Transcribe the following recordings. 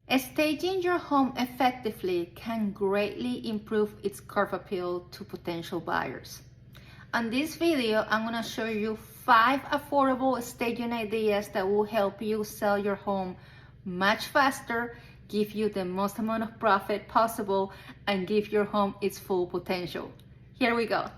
Staging your home effectively can greatly improve its curb appeal to potential buyers. On this video, I'm going to show you 5 affordable staging ideas that will help you sell your home much faster, give you the most amount of profit possible, and give your home its full potential. Here we go.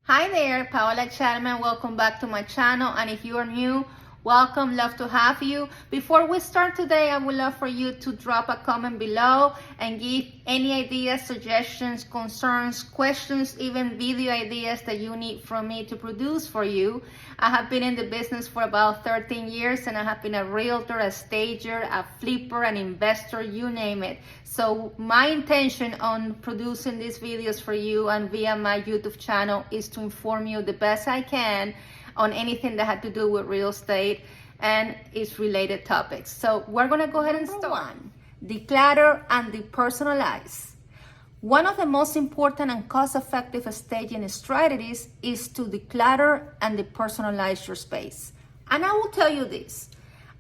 Hi there, Paola Chapman. Welcome back to my channel. And if you are new, welcome, love to have you. Before we start today, I would love for you to drop a comment below and give any ideas, suggestions, concerns, questions, even video ideas that you need from me to produce for you. I have been in the business for about 13 years and I have been a realtor, a stager, a flipper, an investor, you name it. So my intention on producing these videos for you and via my YouTube channel is to inform you the best I can on anything that had to do with real estate and its related topics. So we're gonna go ahead and start. Declutter and depersonalize. One of the most important and cost-effective staging strategies is to declutter and depersonalize your space. And I will tell you this,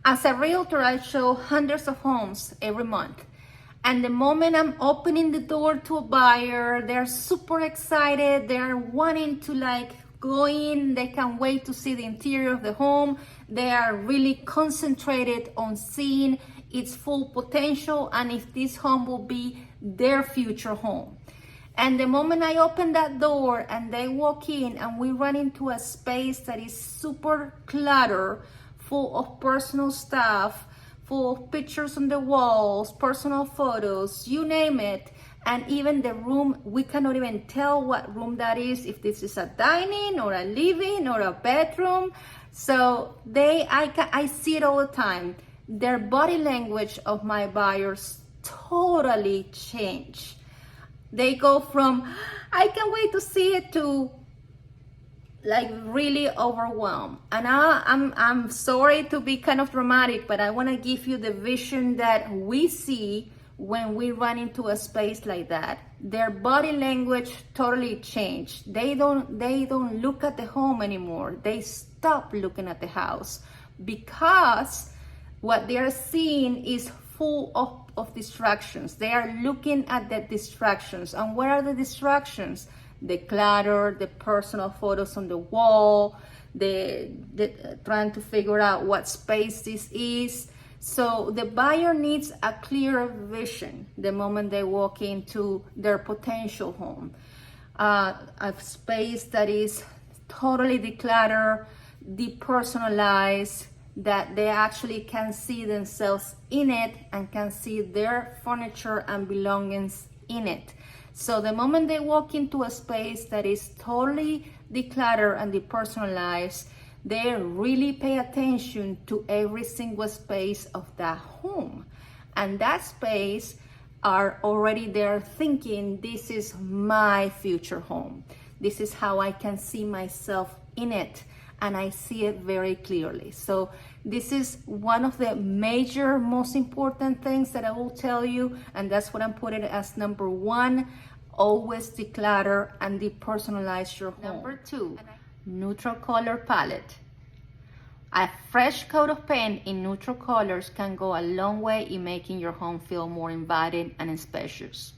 as a realtor, I show hundreds of homes every month. And the moment I'm opening the door to a buyer, they're super excited, they're wanting to go in, they can't wait to see the interior of the home. They are really concentrated on seeing its full potential and if this home will be their future home. And the moment I open that door and they walk in and we run into a space that is super cluttered, full of personal stuff, full of pictures on the walls, personal photos, you name it, and even the room, we cannot even tell what room that is, if this is a dining or a living or a bedroom. So I see it all the time. Their body language of my buyers totally change. They go from, I can't wait to see it, to really overwhelmed. And I'm sorry to be kind of dramatic, but I want to give you the vision that we see when we run into a space like that. Their body language totally changed. They don't look at the home anymore. They stop looking at the house because what they're seeing is full of distractions. They are looking at the distractions. And what are the distractions? The clutter, the personal photos on the wall, the trying to figure out what space this is. So the buyer needs a clear vision the moment they walk into their potential home. A space that is totally decluttered, depersonalized, that they actually can see themselves in it and can see their furniture and belongings in it. So the moment they walk into a space that is totally decluttered and depersonalized, they really pay attention to every single space of that home. And that space are already there thinking, this is my future home. This is how I can see myself in it. And I see it very clearly. So this is one of the major, most important things that I will tell you, and that's what I'm putting as number 1. Always declutter and depersonalize your home. Number 2, neutral color palette. A fresh coat of paint in neutral colors can go a long way in making your home feel more inviting and spacious.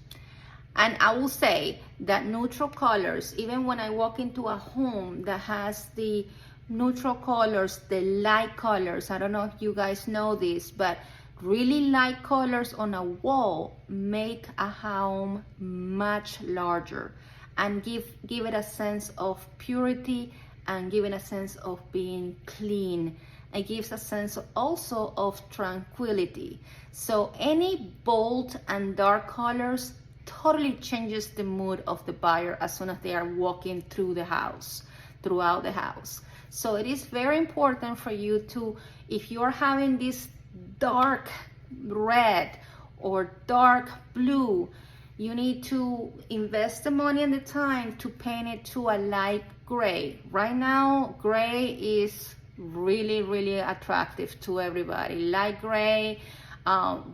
And I will say that neutral colors, even when I walk into a home that has the neutral colors, the light colors, I don't know if you guys know this, but really light colors on a wall make a home much larger and give it a sense of purity and give it a sense of being clean. It gives a sense also of tranquility. So any bold and dark colors totally changes the mood of the buyer as soon as they are walking throughout the house. So it is very important for you to, if you're having this dark red or dark blue, you need to invest the money and the time to paint it to a light gray. Right now, gray is really, really attractive to everybody. Light gray,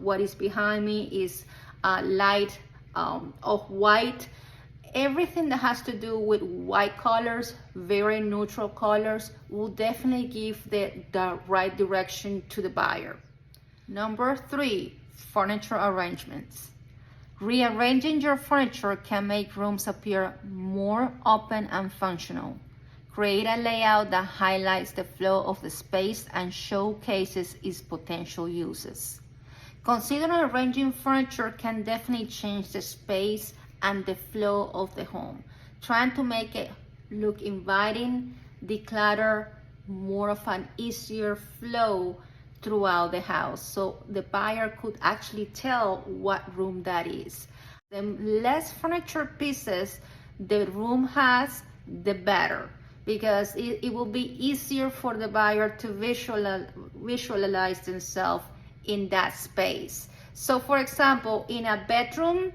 What is behind me is light of white. Everything that has to do with white colors, very neutral colors, will definitely give the right direction to the buyer. Number 3, furniture arrangements. Rearranging your furniture can make rooms appear more open and functional. Create a layout that highlights the flow of the space and showcases its potential uses. Considering arranging furniture can definitely change the space and the flow of the home. Trying to make it look inviting, declutter, more of an easier flow throughout the house, so the buyer could actually tell what room that is. The less furniture pieces the room has, the better, because it will be easier for the buyer to visualize themselves in that space. So for example, in a bedroom,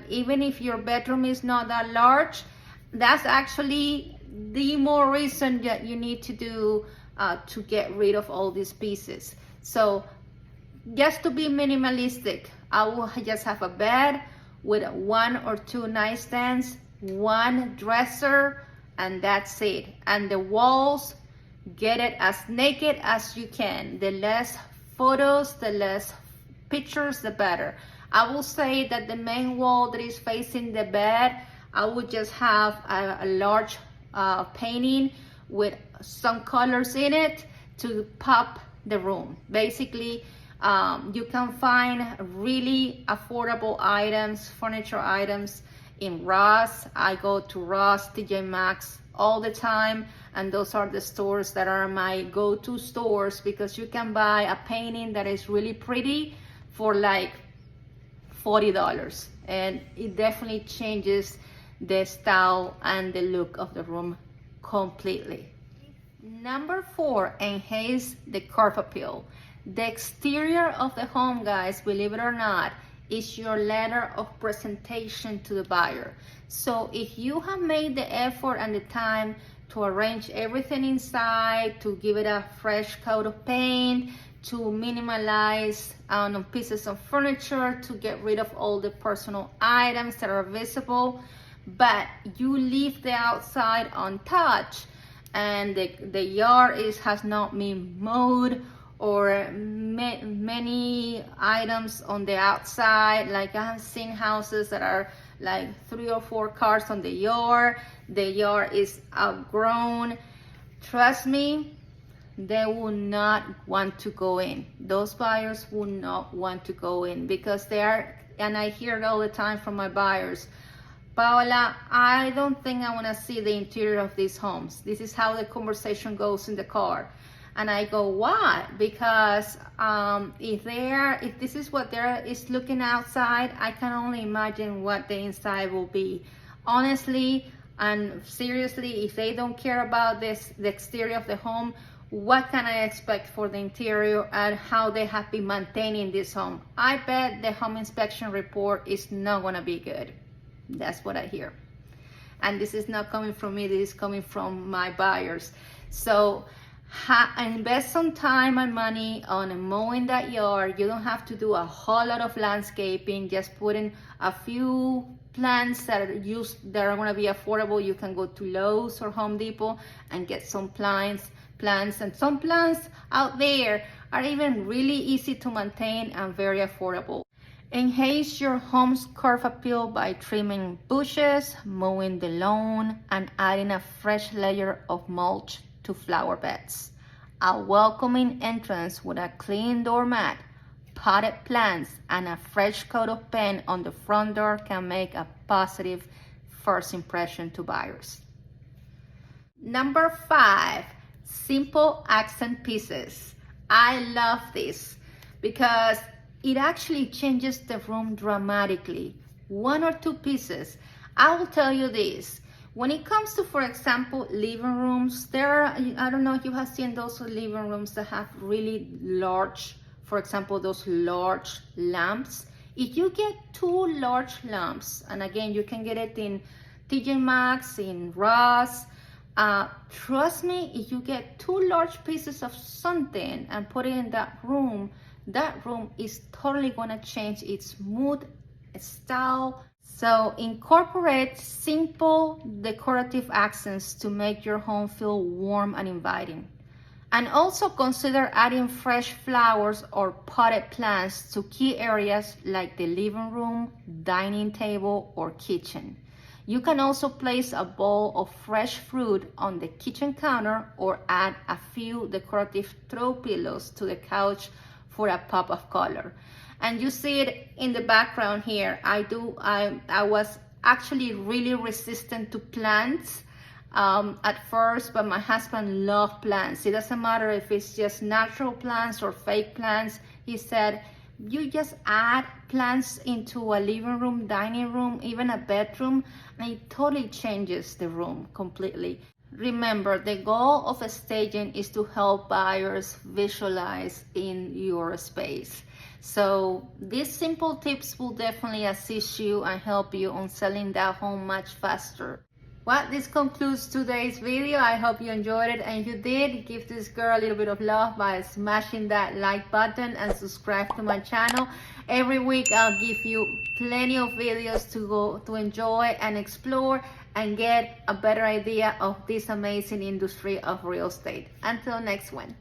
even if your bedroom is not that large, that's actually the more reason that you need to do to get rid of all these pieces. So just to be minimalistic, I will just have a bed with 1 or 2 nightstands, 1 dresser, and that's it. And the walls, get it as naked as you can. The less photos, the less pictures, the better. I will say that the main wall that is facing the bed, I would just have a large painting with some colors in it to pop the room. Basically, you can find really affordable items, furniture items in Ross. I go to Ross, TJ Maxx all the time, and those are the stores that are my go-to stores, because you can buy a painting that is really pretty for like $40, and it definitely changes the style and the look of the room completely. Number 4, enhance the curb appeal. The exterior of the home, guys, believe it or not, is your letter of presentation to the buyer. So if you have made the effort and the time to arrange everything inside, to give it a fresh coat of paint, to minimalize pieces of furniture, to get rid of all the personal items that are visible, but you leave the outside untouched, and the yard has not been mowed, or many items on the outside. Like I have seen houses that are like 3 or 4 cars on the yard is outgrown. Trust me, they will not want to go in. Those buyers will not want to go in, because they are, and I hear it all the time from my buyers, Paola, I don't think I want to see the interior of these homes. This is how the conversation goes in the car. And I go, why? Because if this is what is looking outside, I can only imagine what the inside will be. Honestly and seriously, if they don't care about the exterior of the home, what can I expect for the interior and how they have been maintaining this home? I bet the home inspection report is not gonna be good. That's what I hear. And this is not coming from me, this is coming from my buyers. So invest some time and money on mowing that yard. You don't have to do a whole lot of landscaping. Just put in a few plants that are going to be affordable. You can go to Lowe's or Home Depot and get some plants, and some plants out there are even really easy to maintain and very affordable. Enhance your home's curb appeal by trimming bushes, mowing the lawn, and adding a fresh layer of mulch to flower beds. A welcoming entrance with a clean doormat, potted plants, and a fresh coat of paint on the front door can make a positive first impression to buyers. Number 5, simple accent pieces. I love this because it actually changes the room dramatically. 1 or 2 pieces. I will tell you this. When it comes to, for example, living rooms, I don't know if you have seen those living rooms that have really large, for example, those large lamps. If you get 2 large lamps, and again, you can get it in TJ Maxx, in Ross, trust me, if you get 2 large pieces of something and put it in that room, that room is totally gonna change its mood, style. So incorporate simple decorative accents to make your home feel warm and inviting. And also consider adding fresh flowers or potted plants to key areas like the living room, dining table, or kitchen. You can also place a bowl of fresh fruit on the kitchen counter or add a few decorative throw pillows to the couch for a pop of color. And you see it in the background here. I was actually really resistant to plants at first, but my husband loved plants. It doesn't matter if it's just natural plants or fake plants. He said, you just add plants into a living room, dining room, even a bedroom, and it totally changes the room completely. Remember, the goal of staging is to help buyers visualize in your space. So these simple tips will definitely assist you and help you on selling that home much faster. Well, this concludes today's video. I hope you enjoyed it, and if you did, give this girl a little bit of love by smashing that like button and subscribe to my channel. Every week I'll give you plenty of videos to enjoy and explore and get a better idea of this amazing industry of real estate. Until next one.